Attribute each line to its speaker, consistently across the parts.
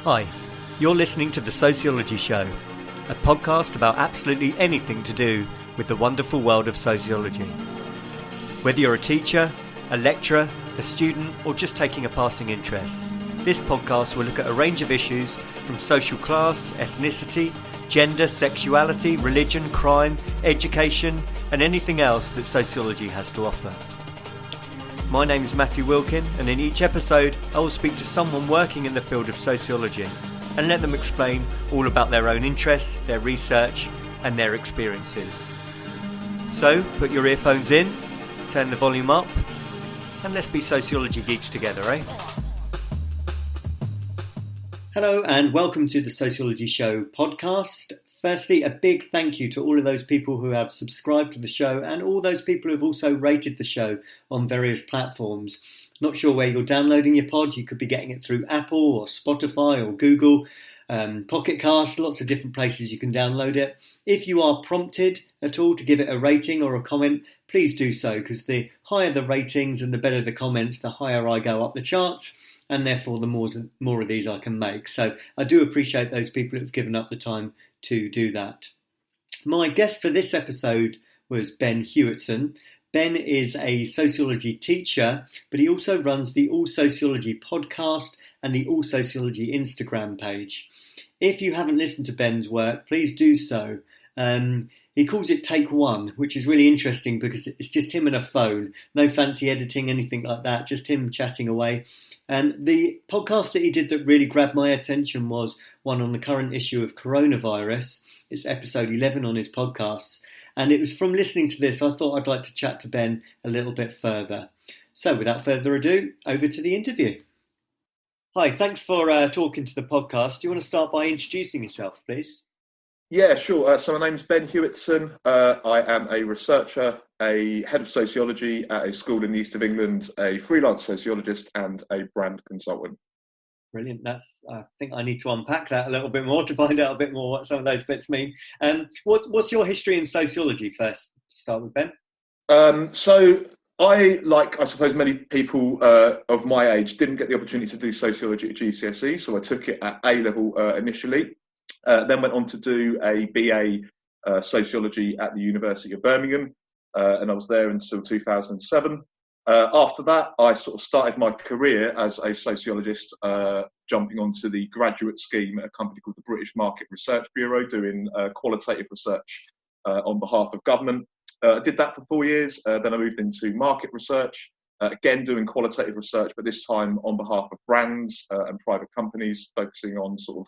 Speaker 1: Hi, you're listening to The Sociology Show, a podcast about absolutely anything to do with the wonderful world of sociology. Whether you're a teacher, a lecturer, a student, or just taking a passing interest, this podcast will look at a range of issues from social class, ethnicity, gender, sexuality, religion, crime, education, and anything else that sociology has to offer. My name is Matthew Wilkin, and in each episode I will speak to someone working in the field of sociology and let them explain all about their own interests, their research and their experiences. So put your earphones in, turn the volume up, and let's be sociology geeks together, eh? Hello and welcome to the Sociology Show podcast. Firstly, a big thank you to all of those people who have subscribed to the show and all those people who have also rated the show on various platforms. Not sure where you're downloading your pod. You could be getting it through Apple or Spotify or Google, Pocket Cast, lots of different places you can download it. If you are prompted at all to give it a rating or a comment, please do so, because the higher the ratings and the better the comments, the higher I go up the charts, and therefore the more of these I can make. So I do appreciate those people who have given up the time to do that. My guest for this episode was Ben Hewitson. Ben is a sociology teacher, but he also runs the All Sociology podcast and the All Sociology Instagram page. If you haven't listened to Ben's work, please do so. He calls it Take One, which is really interesting because it's just him and a phone. No fancy editing, anything like that, just him chatting away. And the podcast that he did that really grabbed my attention was one on the current issue of coronavirus. It's episode 11 on his podcast. And it was from listening to this, I thought I'd like to chat to Ben a little bit further. So without further ado, over to the interview. Hi, thanks for talking to the podcast. Do you want to start by introducing yourself, please?
Speaker 2: Yeah, sure. So my name's Ben Hewitson. I am a researcher, a head of sociology at a school in the east of England, a freelance sociologist and a brand consultant.
Speaker 1: Brilliant. I think I need to unpack that a little bit more to find out a bit more what some of those bits mean. What's your history in sociology first, to start with, Ben?
Speaker 2: So I, like I suppose many people of my age, didn't get the opportunity to do sociology at GCSE, so I took it at A level initially. Then went on to do a BA sociology at the University of Birmingham, and I was there until 2007. After that, I sort of started my career as a sociologist, jumping onto the graduate scheme at a company called the British Market Research Bureau, doing qualitative research on behalf of government. I did that for 4 years. Then I moved into market research, again doing qualitative research, but this time on behalf of brands and private companies, focusing on sort of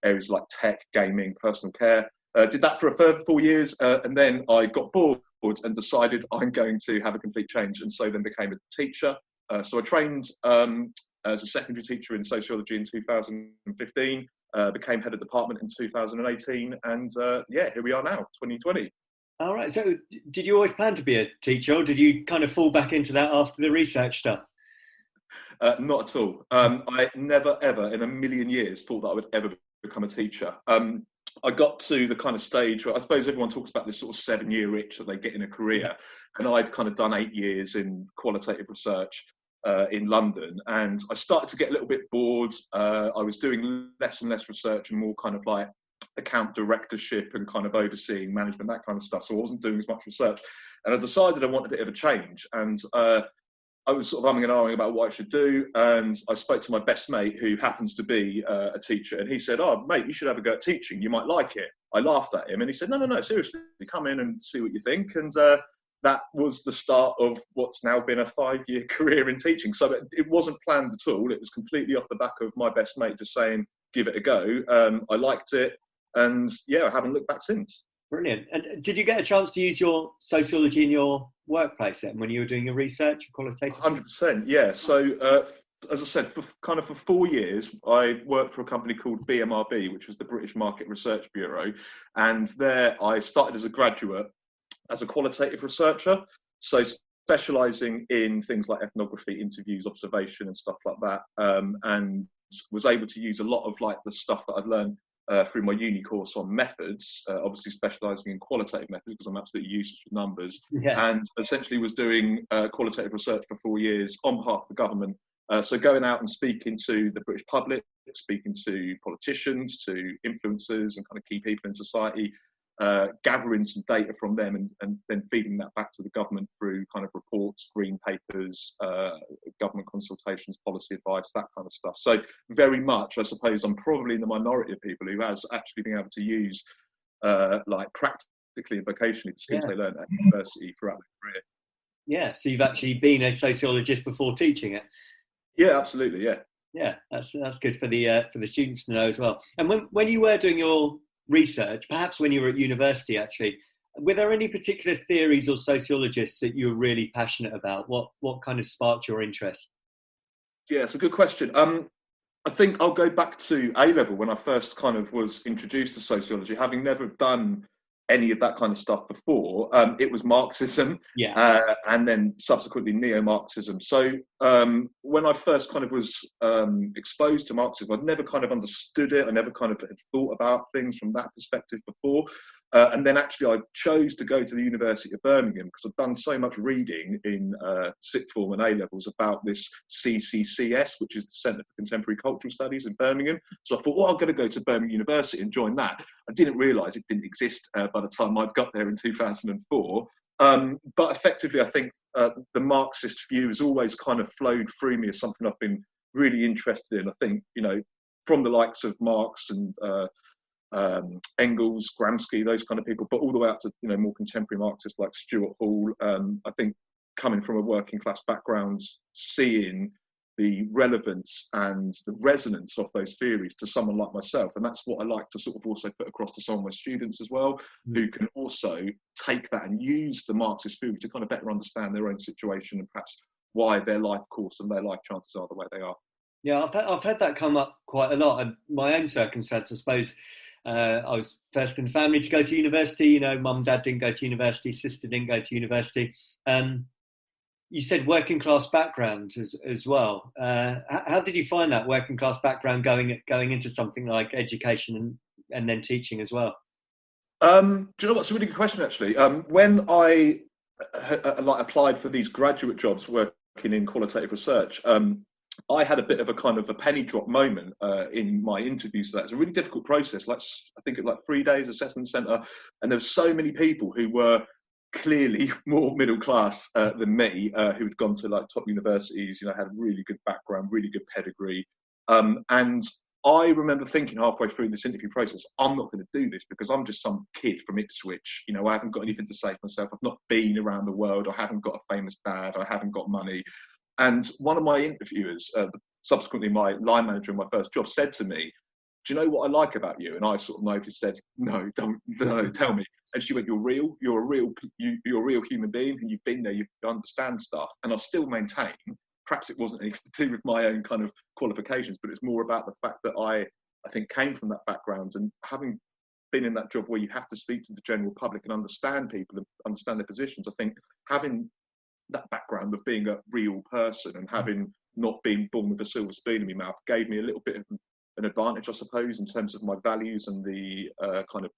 Speaker 2: areas like tech, gaming, personal care. Did that for a further 4 years, and then I got bored and decided I'm going to have a complete change, and so then became a teacher. So I trained as a secondary teacher in sociology in 2015, became head of department in 2018, and here we are now, 2020.
Speaker 1: All right. So did you always plan to be a teacher, or did you kind of fall back into that after the research stuff?
Speaker 2: Not at all. I never, ever in a million years thought that I would ever become a teacher. I got to the kind of stage where I suppose everyone talks about this sort of 7-year itch that they get in a career. And I'd kind of done 8 years in qualitative research in London. And I started to get a little bit bored. I was doing less and less research and more kind of like account directorship and kind of overseeing management, that kind of stuff. So I wasn't doing as much research. And I decided I wanted a bit of a change. And I was sort of umming and ahhing about what I should do, and I spoke to my best mate, who happens to be a teacher, and he said, "Oh, mate, you should have a go at teaching. You might like it." I laughed at him, and he said, No, seriously, come in and see what you think." And that was the start of what's now been a 5-year career in teaching. So it wasn't planned at all. It was completely off the back of my best mate just saying, "Give it a go." I liked it, and I haven't looked back since.
Speaker 1: Brilliant. And did you get a chance to use your sociology in your workplace then when you were doing your research, qualitative?
Speaker 2: 100%, yeah. So, as I said, for 4 years, I worked for a company called BMRB, which was the British Market Research Bureau. And there I started as a graduate as a qualitative researcher. So specialising in things like ethnography, interviews, observation and stuff like that. And was able to use a lot of like the stuff that I'd learned through my uni course on methods, obviously specialising in qualitative methods because I'm absolutely useless with numbers, and essentially was doing qualitative research for 4 years on behalf of the government So going out and speaking to the British public, speaking to politicians, to influencers and kind of key people in society, gathering some data from them and then feeding that back to the government through kind of reports, green papers, government consultations, policy advice, that kind of stuff. So very much, I suppose, I'm probably in the minority of people who has actually been able to use like practically and vocationally the skills they learned at university throughout their career.
Speaker 1: Yeah, so you've actually been a sociologist before teaching it.
Speaker 2: Yeah, absolutely. Yeah.
Speaker 1: Yeah, that's good for the students to know as well. And when you were doing your research, perhaps when you were at university, actually, were there any particular theories or sociologists that you were really passionate about? What kind of sparked your interest?
Speaker 2: Yeah, it's a good question. I think I'll go back to A level when I first kind of was introduced to sociology, having never done any of that kind of stuff before. It was Marxism, and then subsequently neo-Marxism. So when I first kind of was exposed to Marxism, I'd never kind of understood it. I never kind of had thought about things from that perspective before. And then actually I chose to go to the University of Birmingham because I've done so much reading in sixth form and A-levels about this CCCS, which is the Centre for Contemporary Cultural Studies in Birmingham. So I thought, well, I'm going to go to Birmingham University and join that. I didn't realise it didn't exist by the time I got there in 2004. But effectively, I think the Marxist view has always kind of flowed through me as something I've been really interested in. I think, you know, from the likes of Marx and Engels, Gramsci, those kind of people, but all the way up to, you know, more contemporary Marxists like Stuart Hall. I think coming from a working class background, seeing the relevance and the resonance of those theories to someone like myself, and that's what I like to sort of also put across to some of my students as well, who can also take that and use the Marxist theory to kind of better understand their own situation and perhaps why their life course and their life chances are the way they are.
Speaker 1: Yeah, I've had that come up quite a lot. And my own circumstance, I suppose, I was first in the family to go to university. You know, mum, dad didn't go to university, sister didn't go to university. You said working class background as well. How did you find that working class background going into something like education and then teaching as well?
Speaker 2: Do you know what's a really good question actually? When I applied for these graduate jobs working in qualitative research, I had a bit of a kind of a penny drop moment in my interviews for that. It's a really difficult process. I think it was like 3 days assessment centre, and there were so many people who were clearly more middle class than me, who had gone to like top universities, you know, had a really good background, really good pedigree. And I remember thinking halfway through this interview process, I'm not going to do this because I'm just some kid from Ipswich. You know, I haven't got anything to say for myself. I've not been around the world. I haven't got a famous dad. I haven't got money. And one of my interviewers, subsequently my line manager in my first job, said to me, "Do you know what I like about you?" And I sort of noticed, said, "No, don't tell me." And she went, "You're real. You're a real human being, and you've been there. You understand stuff." And I still maintain, perhaps it wasn't anything to do with my own kind of qualifications, but it's more about the fact that I think came from that background, and having been in that job where you have to speak to the general public and understand people and understand their positions. I think having that background of being a real person and having not been born with a silver spoon in my mouth gave me a little bit of an advantage, I suppose, in terms of my values and the kind of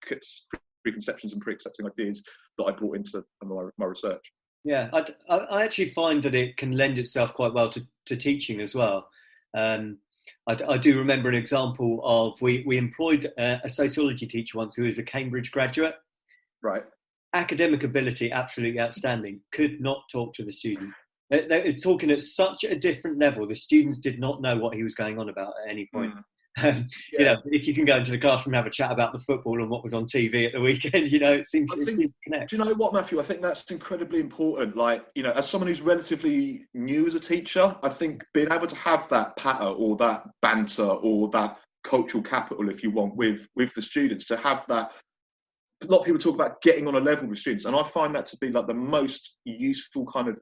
Speaker 2: preconceptions and pre-accepting ideas that I brought into my research.
Speaker 1: Yeah, I actually find that it can lend itself quite well to teaching as well. I do remember an example of we employed a sociology teacher once who was a Cambridge graduate.
Speaker 2: Right.
Speaker 1: Academic ability, absolutely outstanding. Could not talk to the student. They were talking at such a different level. The students did not know what he was going on about at any point. You know, if you can go into the classroom and have a chat about the football and what was on TV at the weekend, you know, it seems to connect.
Speaker 2: Do you know what, Matthew? I think that's incredibly important. Like, you know, as someone who's relatively new as a teacher, I think being able to have that patter or that banter or that cultural capital, if you want, with the students, to have that. A lot of people talk about getting on a level with students, and I find that to be like the most useful kind of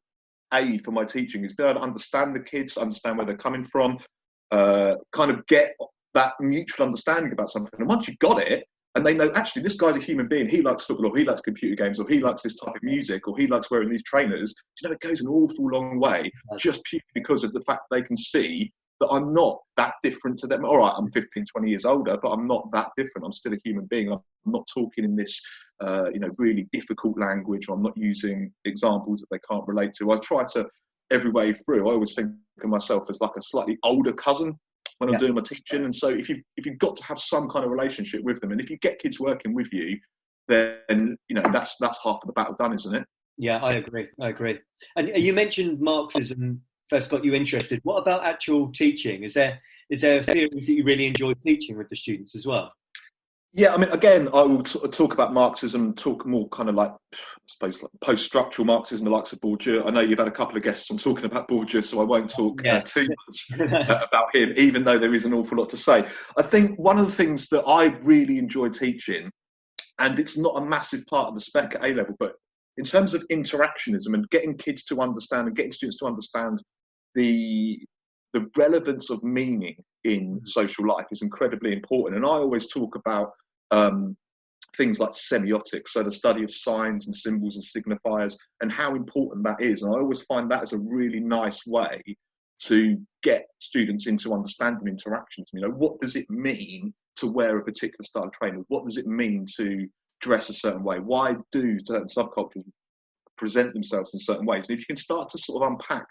Speaker 2: aid for my teaching, is being able to understand the kids, understand where they're coming from, kind of get that mutual understanding about something. And once you've got it, and they know, actually, this guy's a human being, he likes football, or he likes computer games, or he likes this type of music, or he likes wearing these trainers, you know, it goes an awful long way, just purely because of the fact that they can see that I'm not that different to them. All right, I'm 15, 20 years older, but I'm not that different. I'm still a human being. I'm not talking in this, you know, really difficult language, or I'm not using examples that they can't relate to. I try to every way through. I always think of myself as like a slightly older cousin when I'm doing my teaching. And so if you've got to have some kind of relationship with them, and if you get kids working with you, then that's half of the battle done, isn't it?
Speaker 1: Yeah, I agree. And you mentioned Marxism first got you interested. What about actual teaching? Is there theories that you really enjoy teaching with the students as well?
Speaker 2: Yeah, I mean, again, I will talk about Marxism, talk more kind of like, I suppose, like post-structural Marxism, the likes of Bourdieu. I know you've had a couple of guests on talking about Bourdieu, so I won't talk too much about him, even though there is an awful lot to say. I think one of the things that I really enjoy teaching, and it's not a massive part of the spec at A-level, but in terms of interactionism and getting kids to understand and getting students to understand the relevance of meaning in social life is incredibly important. And I always talk about things like semiotics, so the study of signs and symbols and signifiers, and how important that is. And I always find that as a really nice way to get students into understanding interactions. What does it mean to wear a particular style of training? What does it mean to dress a certain way? Why do certain subcultures present themselves in certain ways? And if you can start to sort of unpack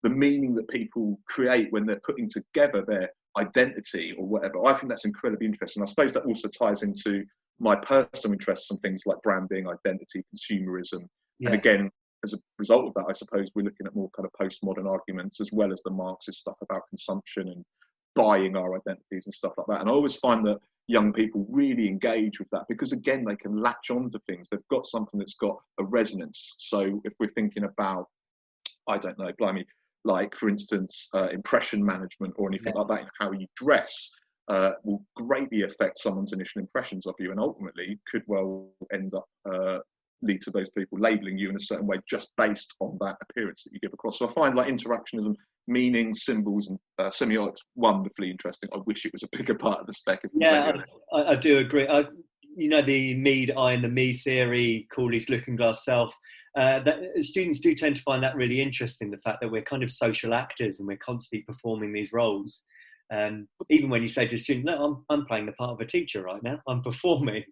Speaker 2: the meaning that people create when they're putting together their identity or whatever, I think that's incredibly interesting. I suppose that also ties into my personal interests in things like branding, identity, consumerism. And again, as a result of that, I suppose we're looking at more kind of postmodern arguments as well as the Marxist stuff about consumption and buying our identities and stuff like that. And I always find that young people really engage with that because, again, they can latch on to things. They've got something that's got a resonance. So if we're thinking about, I don't know, blimey, like, for instance, impression management or anything like that, how you dress will greatly affect someone's initial impressions of you, and ultimately could well end up lead to those people labelling you in a certain way just based on that appearance that you give across. So I find like interactionism, meaning, symbols, and semiotics wonderfully interesting. I wish it was a bigger part of the spec.
Speaker 1: I do agree. The Mead I and the me theory, Corley's looking glass self. That students do tend to find that really interesting, the fact that we're kind of social actors and we're constantly performing these roles. Even when you say to a student, no, I'm playing the part of a teacher right now, I'm performing.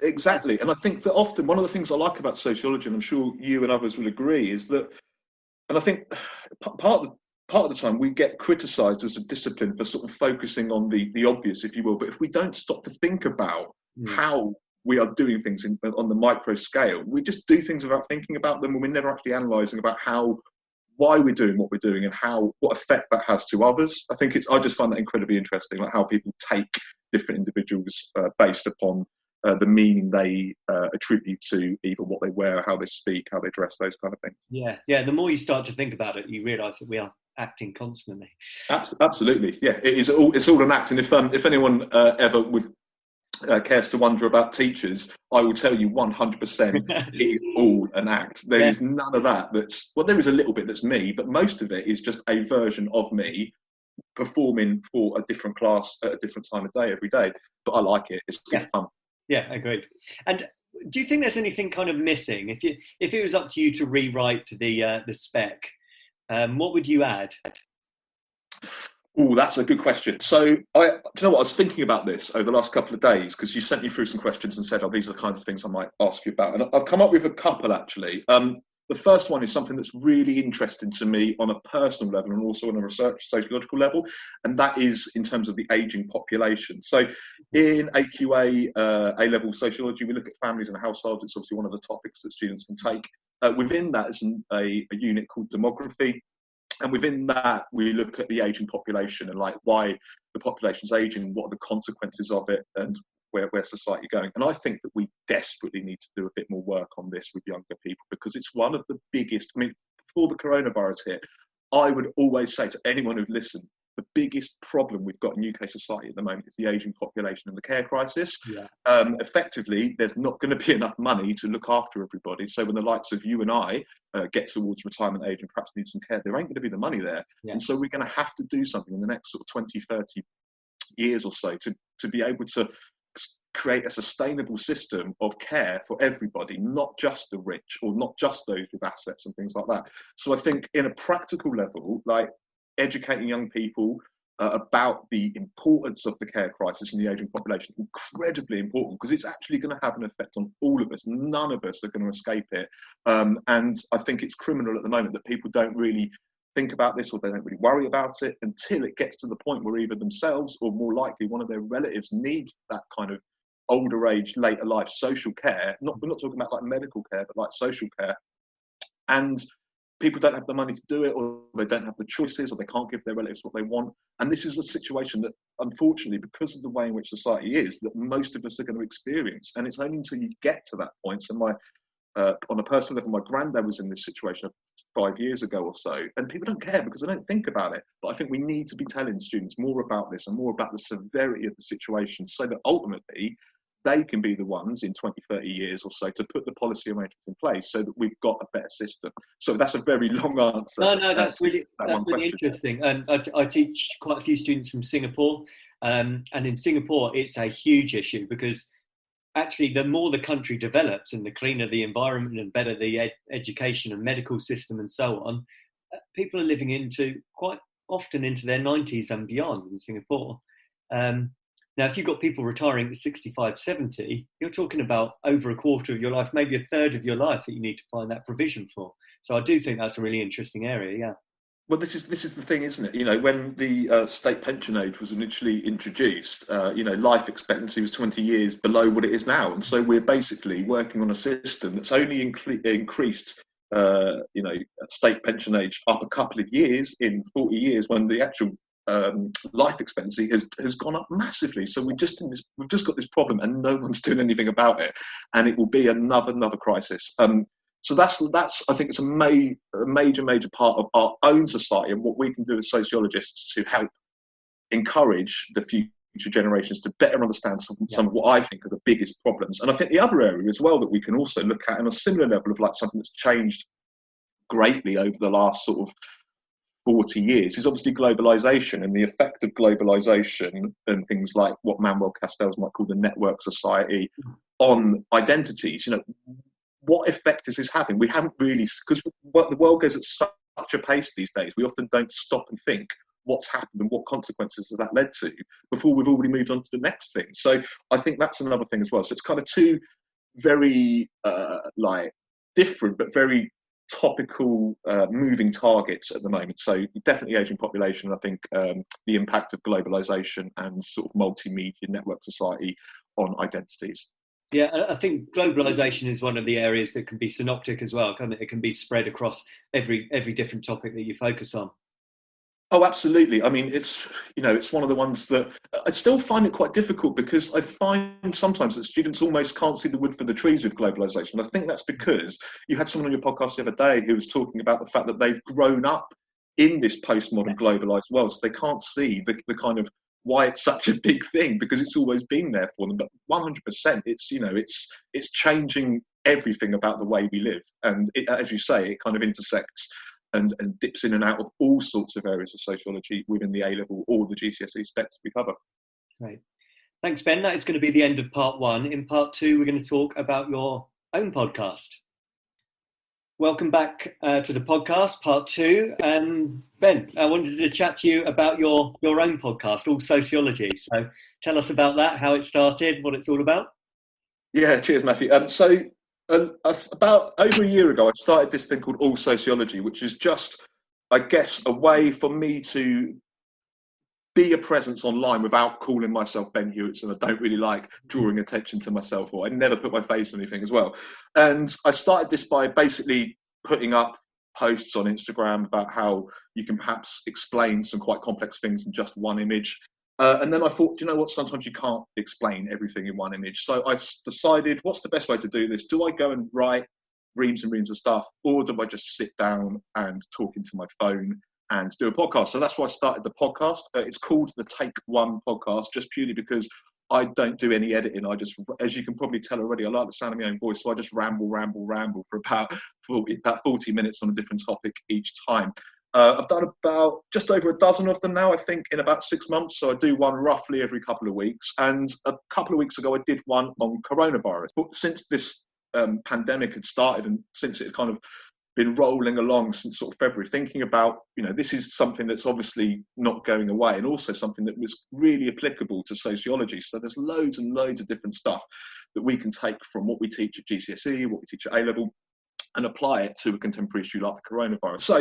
Speaker 2: Exactly. And I think that often one of the things I like about sociology, and I'm sure you and others will agree, is that, and I think part of the time we get criticised as a discipline for sort of focusing on the obvious, if you will. But if we don't stop to think about how we are doing things on the micro scale, we just do things without thinking about them, and we're never actually analysing about why we're doing what we're doing and what effect that has to others. I just find that incredibly interesting, like how people take different individuals based upon the meaning they attribute to either what they wear, how they speak, how they dress, those kind of things.
Speaker 1: Yeah. The more you start to think about it, you realise that we are acting constantly.
Speaker 2: Absolutely, yeah. It's all an act, and if anyone ever would cares to wonder about teachers, I will tell you 100% it is all an act. There is none of that there is a little bit that's me, but most of it is just a version of me performing for a different class at a different time of day every day. But I like it. It's good fun.
Speaker 1: Yeah, agreed. And do you think there's anything kind of missing? If it was up to you to rewrite the spec, what would you add?
Speaker 2: Oh, that's a good question. So, do you know what? I was thinking about this over the last couple of days because you sent me through some questions and said, these are the kinds of things I might ask you about. And I've come up with a couple, actually. The first one is something that's really interesting to me on a personal level and also on a research sociological level, and that is in terms of the ageing population. So in AQA, A-level sociology, we look at families and households. It's obviously one of the topics that students can take. Within that is a unit called demography. And within that, we look at the ageing population and like why the population's aging, what are the consequences of it, and where society going. And I think that we desperately need to do a bit more work on this with younger people because it's one of the biggest. I mean, before the coronavirus hit, I would always say to anyone who'd listen, the biggest problem we've got in UK society at the moment is the ageing population and the care crisis. Effectively, there's not going to be enough money to look after everybody. So when the likes of you and I get towards retirement age and perhaps need some care, there ain't going to be the money there. And so we're going to have to do something in the next sort of 20, 30 years or so to be able to create a sustainable system of care for everybody, not just the rich or not just those with assets and things like that. So I think in a practical level, like educating young people about the importance of the care crisis in the ageing population. Incredibly important, because it's actually going to have an effect on all of us. None of us are going to escape it. And I think it's criminal at the moment that people don't really think about this, or they don't really worry about it until it gets to the point where either themselves or more likely one of their relatives needs that kind of older age, later life social care. We're not talking about like medical care, but like social care. And people don't have the money to do it, or they don't have the choices, or they can't give their relatives what they want. And this is a situation that, unfortunately, because of the way in which society is, that most of us are going to experience. And it's only until you get to that point. So on a personal level, my granddad was in this situation 5 years ago or so, and people don't care because they don't think about it. But I think we need to be telling students more about this and more about the severity of the situation, so that ultimately they can be the ones in 20, 30 years or so to put the policy arrangements in place so that we've got a better system. So that's a very long answer.
Speaker 1: No, that's really interesting. And I teach quite a few students from Singapore. And in Singapore, it's a huge issue, because actually the more the country develops and the cleaner the environment and better the education and medical system and so on, people are living into quite often into their 90s and beyond in Singapore. Now, if you've got people retiring at 65, 70, you're talking about over a quarter of your life, maybe a third of your life, that you need to find that provision for. So I do think that's a really interesting area, yeah.
Speaker 2: Well, this is the thing, isn't it? When the state pension age was initially introduced, life expectancy was 20 years below what it is now. And so we're basically working on a system that's only increased, state pension age up a couple of years in 40 years, when the actual life expectancy has gone up massively. So we've just got this problem, and no one's doing anything about it, and it will be another crisis. So that's I think it's a major part of our own society, and what we can do as sociologists to help encourage the future generations to better understand some of what I think are the biggest problems. And I think the other area as well that we can also look at on a similar level of like something that's changed greatly over the last sort of 40 years is obviously globalization, and the effect of globalization and things like what Manuel Castells might call the network society on identities. What effect is this having? We haven't really, because the world goes at such a pace these days, we often don't stop and think what's happened and what consequences has that led to before we've already moved on to the next thing. So I think that's another thing as well. So it's kind of two very different but very topical moving targets at the moment. So definitely aging population. I think the impact of globalization and sort of multimedia network society on identities.
Speaker 1: Yeah, I think globalization is one of the areas that can be synoptic as well, can't it? It can be spread across every different topic that you focus on.
Speaker 2: Oh, absolutely. I mean, it's one of the ones that I still find it quite difficult, because I find sometimes that students almost can't see the wood for the trees with globalization. I think that's because you had someone on your podcast the other day who was talking about the fact that they've grown up in this postmodern globalized world, so they can't see the kind of why it's such a big thing, because it's always been there for them. But 100%, it's changing everything about the way we live, and as you say, it kind of intersects and dips in and out of all sorts of areas of sociology within the A-level or the GCSE specs we cover.
Speaker 1: Great. Thanks, Ben. That is going to be the end of part one. In part two, we're going to talk about your own podcast. Welcome back to the podcast, part two. Ben, I wanted to chat to you about your own podcast, All Sociology. So tell us about that, how it started, what it's all about.
Speaker 2: Yeah, cheers, Matthew. So about over a year ago, I started this thing called All Sociology, which is just, I guess, a way for me to be a presence online without calling myself Ben Hewitson. I don't really like drawing attention to myself, or I never put my face on anything as well. And I started this by basically putting up posts on Instagram about how you can perhaps explain some quite complex things in just one image. And then I thought, you know what, sometimes you can't explain everything in one image. So I decided, what's the best way to do this? Do I go and write reams and reams of stuff, or do I just sit down and talk into my phone and do a podcast? So that's why I started the podcast. It's called the Take One Podcast, just purely because I don't do any editing. I just, as you can probably tell already, I like the sound of my own voice, so I just ramble for about 40 minutes on a different topic each time. I've done about just over a dozen of them now, I think, in about 6 months. So I do one roughly every couple of weeks. And a couple of weeks ago, I did one on coronavirus. But since this pandemic had started, and since it kind of been rolling along since sort of February, thinking about, this is something that's obviously not going away, and also something that was really applicable to sociology. So there's loads and loads of different stuff that we can take from what we teach at GCSE, what we teach at A-level, and apply it to a contemporary issue like the coronavirus. So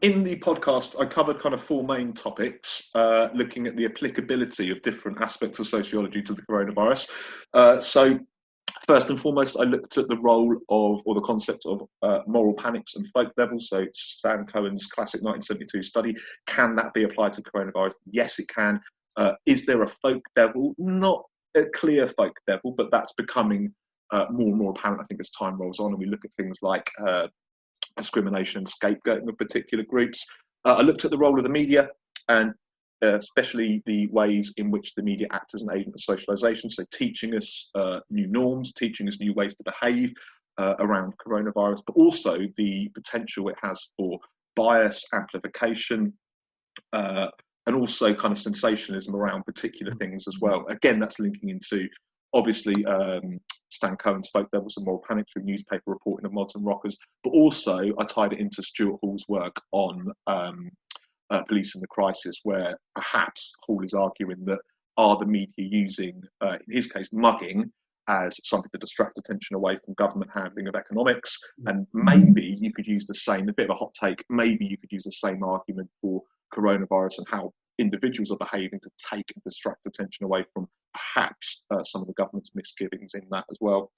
Speaker 2: in the podcast, I covered kind of 4 main topics, looking at the applicability of different aspects of sociology to the coronavirus. So first and foremost, I looked at the role of, or the concept of, moral panics and folk devils. So Stan Cohen's classic 1972 study. Can that be applied to coronavirus? Yes, it can. Is there a folk devil? Not a clear folk devil, but that's becoming more and more apparent, I think, as time rolls on, and we look at things like discrimination and scapegoating of particular groups. I looked at the role of the media, and especially the ways in which the media act as an agent of socialisation, so teaching us new norms, teaching us new ways to behave around coronavirus, but also the potential it has for bias, amplification, and also kind of sensationalism around particular things as well. Again, that's linking into, obviously, Stan Cohen's folk devils and moral panic through newspaper reporting of mods and rockers, but also I tied it into Stuart Hall's work on police in the crisis, where perhaps Hall is arguing that are the media using, in his case, mugging as something to distract attention away from government handling of economics, and maybe you could use the same, a bit of a hot take, maybe you could use the same argument for coronavirus and how individuals are behaving to take and distract attention away from perhaps some of the government's misgivings in that as well.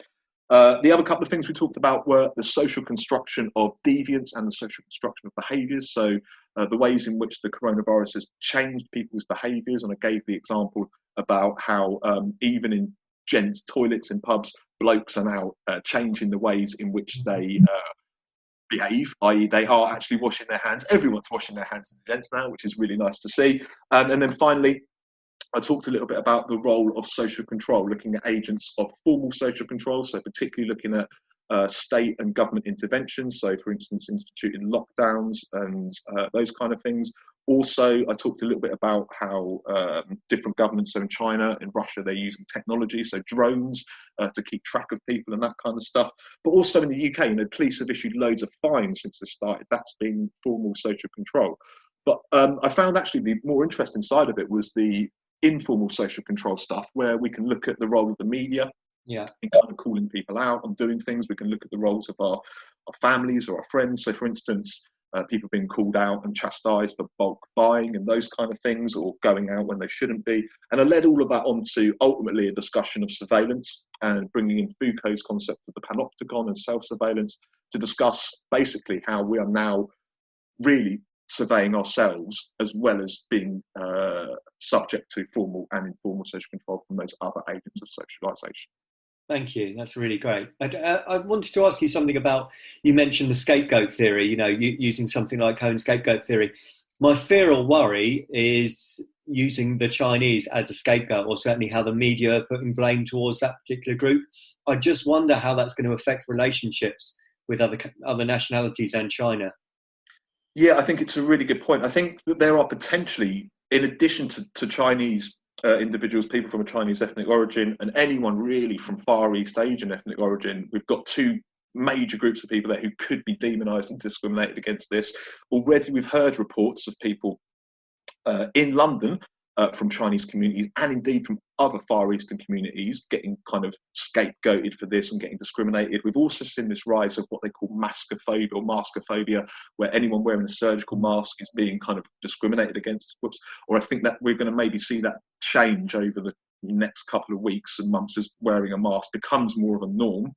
Speaker 2: The other couple of things we talked about were the social construction of deviance and the social construction of behaviours. So the ways in which the coronavirus has changed people's behaviours. And I gave the example about how even in gents' toilets in pubs, blokes are now changing the ways in which they behave, i.e. they are actually washing their hands. Everyone's washing their hands in gents now, which is really nice to see. And then finally, I talked a little bit about the role of social control, looking at agents of formal social control, so particularly looking at state and government interventions, so for instance, instituting lockdowns and those kind of things. Also, I talked a little bit about how different governments, so in China and Russia, they're using technology, so drones to keep track of people and that kind of stuff. But also in the UK, police have issued loads of fines since this started. That's been formal social control. But I found actually the more interesting side of it was the informal social control stuff, where we can look at the role of the media in kind of calling people out and doing things. We can look at the roles of our families or our friends. So for instance, people being called out and chastised for bulk buying and those kind of things, or going out when they shouldn't be. And I led all of that on to ultimately a discussion of surveillance and bringing in Foucault's concept of the panopticon and self-surveillance to discuss basically how we are now really surveying ourselves as well as being subject to formal and informal social control from those other agents of socialisation.
Speaker 1: Thank you. That's really great. I wanted to ask you something about, you mentioned the scapegoat theory, using something like Cohen's scapegoat theory. My fear or worry is using the Chinese as a scapegoat, or certainly how the media are putting blame towards that particular group. I just wonder how that's going to affect relationships with other nationalities and China.
Speaker 2: Yeah, I think it's a really good point. I think that there are potentially, in addition to Chinese individuals, people from a Chinese ethnic origin, and anyone really from Far East Asian ethnic origin, we've got 2 major groups of people there who could be demonised and discriminated against this. Already we've heard reports of people in London from Chinese communities, and indeed from other Far Eastern communities, getting kind of scapegoated for this and getting discriminated. We've also seen this rise of what they call maskophobia or maskophobia, where anyone wearing a surgical mask is being kind of discriminated against. Or I think that we're going to maybe see that change over the next couple of weeks and months as wearing a mask becomes more of a norm.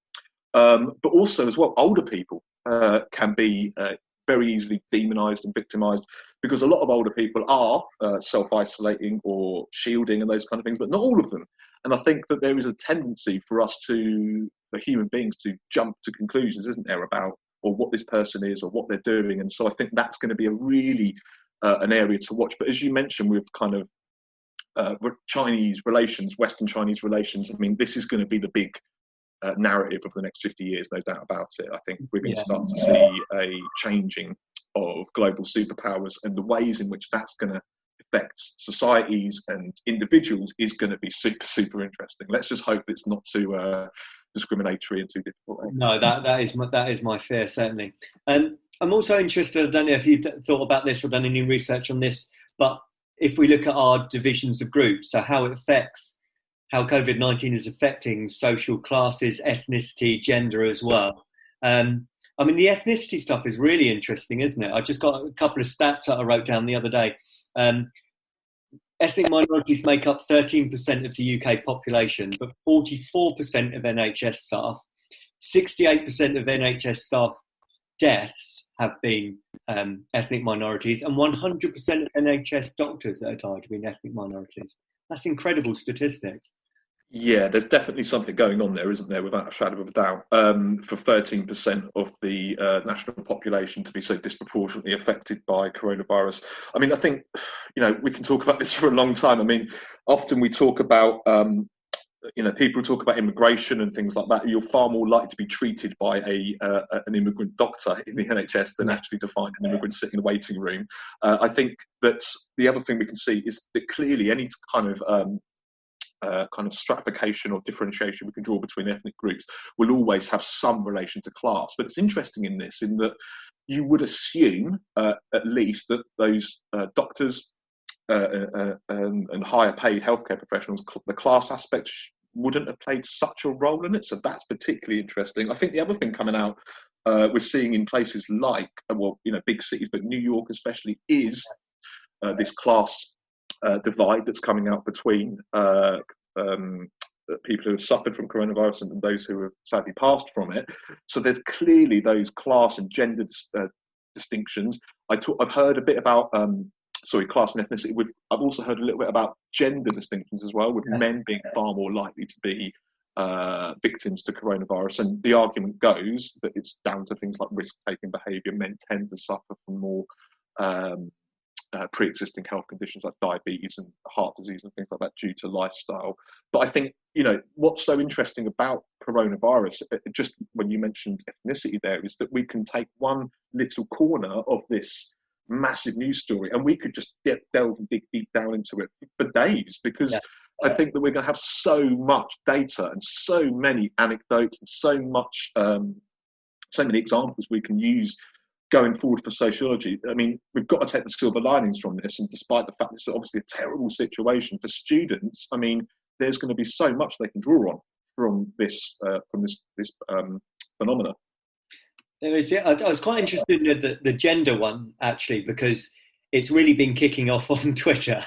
Speaker 2: But also as well, older people can be very easily demonised and victimised, because a lot of older people are self-isolating or shielding and those kind of things, but not all of them. And I think that there is a tendency for human beings to jump to conclusions, isn't there, about or what this person is or what they're doing. And so I think that's going to be a really an area to watch. But as you mentioned, with kind of Chinese relations, Western Chinese relations, I mean, this is going to be the big narrative of the next 50 years, no doubt about it. I think we're going to start to see a changing of global superpowers, and the ways in which that's going to affect societies and individuals is going to be super, super interesting. Let's just hope it's not too discriminatory and too difficult.
Speaker 1: No, that is my fear, certainly. I'm also interested, I don't know if you've thought about this or done any research on this, but if we look at our divisions of groups, so how it affects, how COVID-19 is affecting social classes, ethnicity, gender as well. I mean, the ethnicity stuff is really interesting, isn't it? I just got a couple of stats that I wrote down the other day. Ethnic minorities make up 13% of the UK population, but 44% of NHS staff, 68% of NHS staff deaths have been ethnic minorities, and 100% of NHS doctors that have died have been ethnic minorities. That's incredible statistics.
Speaker 2: Yeah, there's definitely something going on there, isn't there, without a shadow of a doubt, for 13% of the national population to be so disproportionately affected by coronavirus. I mean, I think, we can talk about this for a long time. I mean, often we talk about, people talk about immigration and things like that. You're far more likely to be treated by an immigrant doctor in the NHS than actually to find an immigrant sitting in a waiting room. I think that the other thing we can see is that clearly any kind of stratification or differentiation we can draw between ethnic groups will always have some relation to class. But it's interesting in that you would assume, at least, that those doctors and higher paid healthcare professionals, the class aspect wouldn't have played such a role in it. So that's particularly interesting. I think the other thing coming out, we're seeing in places like, big cities, but New York especially, is this class divide that's coming out between people who have suffered from coronavirus and those who have sadly passed from it. So there's clearly those class and gender distinctions. I've heard a bit about class and ethnicity. I've also heard a little bit about gender distinctions as well, with men being far more likely to be victims to coronavirus. And the argument goes that it's down to things like risk-taking behaviour. Men tend to suffer from more pre-existing health conditions like diabetes and heart disease and things like that due to lifestyle. But I think, what's so interesting about coronavirus, just when you mentioned ethnicity there, is that we can take one little corner of this massive news story and we could just delve and dig deep down into it for days, because I think that we're going to have so much data and so many anecdotes and so many examples we can use going forward for sociology. I mean, we've got to take the silver linings from this, and despite the fact it's obviously a terrible situation for students, I mean, there's going to be so much they can draw on from this phenomena.
Speaker 1: I was quite interested in the gender one, actually, because it's really been kicking off on Twitter.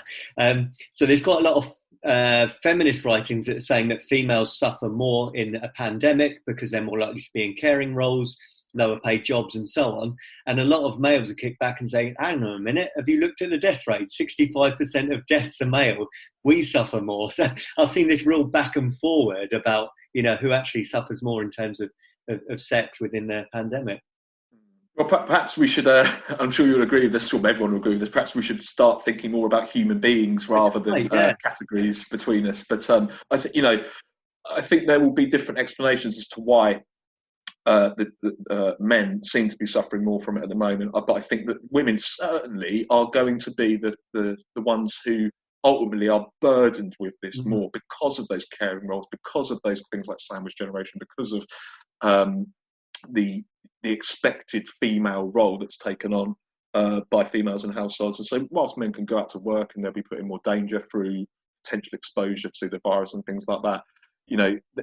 Speaker 1: So there's quite a lot of feminist writings that are saying that females suffer more in a pandemic because they're more likely to be in caring roles, lower paid jobs and so on. And a lot of males are kicked back and saying, hang on a minute, have you looked at the death rate? 65% of deaths are male. We suffer more. So I've seen this real back and forward about, who actually suffers more in terms of sex within the pandemic.
Speaker 2: Well, perhaps we should, I'm sure you'll agree with this, or everyone will agree with this, perhaps we should start thinking more about human beings rather than categories between us. But I think there will be different explanations as to why the men seem to be suffering more from it at the moment. But I think that women certainly are going to be the ones who ultimately are burdened with this more, because of those caring roles, because of those things like sandwich generation, because of the expected female role that's taken on by females in households. And so whilst men can go out to work and they'll be put in more danger through potential exposure to the virus and things like that,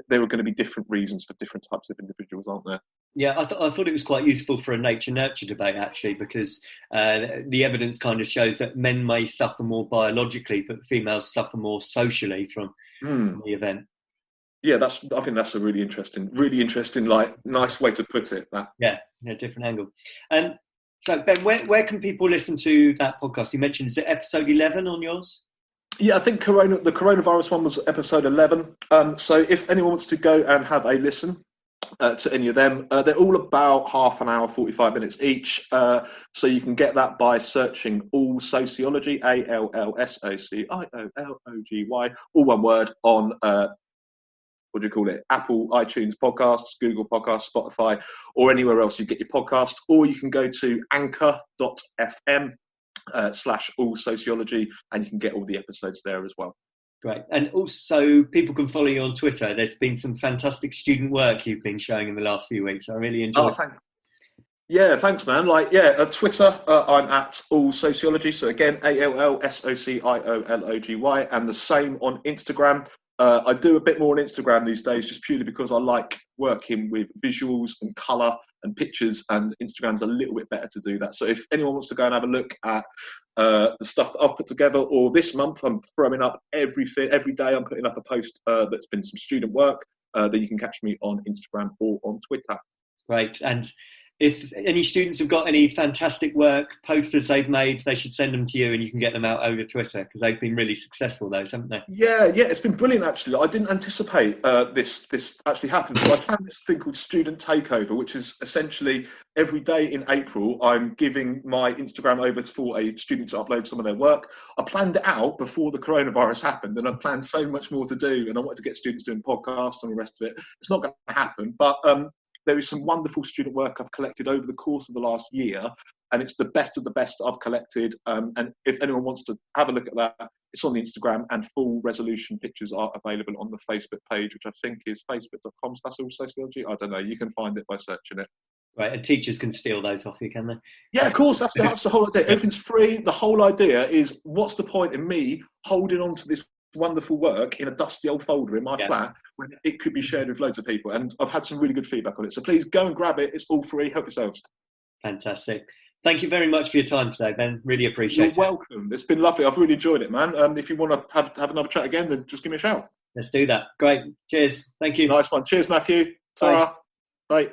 Speaker 2: there are going to be different reasons for different types of individuals, aren't there?
Speaker 1: Yeah, I thought it was quite useful for a nature-nurture debate, actually, because the evidence kind of shows that men may suffer more biologically, but females suffer more socially from the event.
Speaker 2: Yeah, I think that's a really interesting, nice way to put it. That.
Speaker 1: Yeah, different angle. So Ben, where can people listen to that podcast? You mentioned, is it episode 11 on yours?
Speaker 2: Yeah, I think the coronavirus one was episode 11. So if anyone wants to go and have a listen to any of them, they're all about half an hour, 45 minutes each. So you can get that by searching All Sociology, ALLSOCIOLOGY, all one word, on Apple, iTunes podcasts, Google Podcasts, Spotify, or anywhere else you get your podcasts. Or you can go to anchor.fm /all sociology, and you can get all the episodes there as well.
Speaker 1: Great. And also people can follow you on Twitter. There's been some fantastic student work you've been showing in the last few weeks. I really enjoyed it.
Speaker 2: Yeah, thanks, man. Twitter, I'm at allsociology. So again, allsociology, and the same on Instagram. I do a bit more on Instagram these days, just purely because I like working with visuals and color and pictures, and Instagram's a little bit better to do that. So if anyone wants to go and have a look at the stuff that I've put together, or this month I'm throwing up everything every day. I'm putting up a post that's been some student work. That you can catch me on Instagram or on Twitter.
Speaker 1: Great. And if any students have got any fantastic work, posters they've made, they should send them to you and you can get them out over Twitter, because they've been really successful, those, haven't they?
Speaker 2: Yeah, it's been brilliant, actually. I didn't anticipate this actually happening. So I found this thing called Student Takeover, which is essentially every day in April, I'm giving my Instagram over for a student to upload some of their work. I planned it out before the coronavirus happened, and I planned so much more to do, and I wanted to get students doing podcasts and the rest of it. It's not going to happen, but there is some wonderful student work I've collected over the course of the last year, and it's the best of the best I've collected. And if anyone wants to have a look at that, it's on the Instagram, and full resolution pictures are available on the Facebook page, which I think is facebook.com/allsociology. I don't know. You can find it by searching it.
Speaker 1: Right, and teachers can steal those off you, can they?
Speaker 2: Yeah, of course. That's the whole idea. Everything's free. The whole idea is, what's the point in me holding on to this wonderful work in a dusty old folder in my flat when it could be shared with loads of people? And I've had some really good feedback on it. So please go and grab it. It's all free. Help yourselves.
Speaker 1: Fantastic. Thank you very much for your time today, Ben. Really appreciate it.
Speaker 2: You're welcome. It's been lovely. I've really enjoyed it, man. If you want to have another chat again, then just give me a shout.
Speaker 1: Let's do that. Great. Cheers. Thank you.
Speaker 2: Nice one. Cheers, Matthew. Ta-ra. Bye.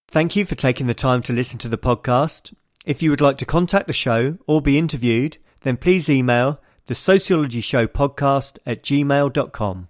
Speaker 1: Thank you for taking the time to listen to the podcast. If you would like to contact the show or be interviewed, then please email thesociologyshowpodcast@gmail.com.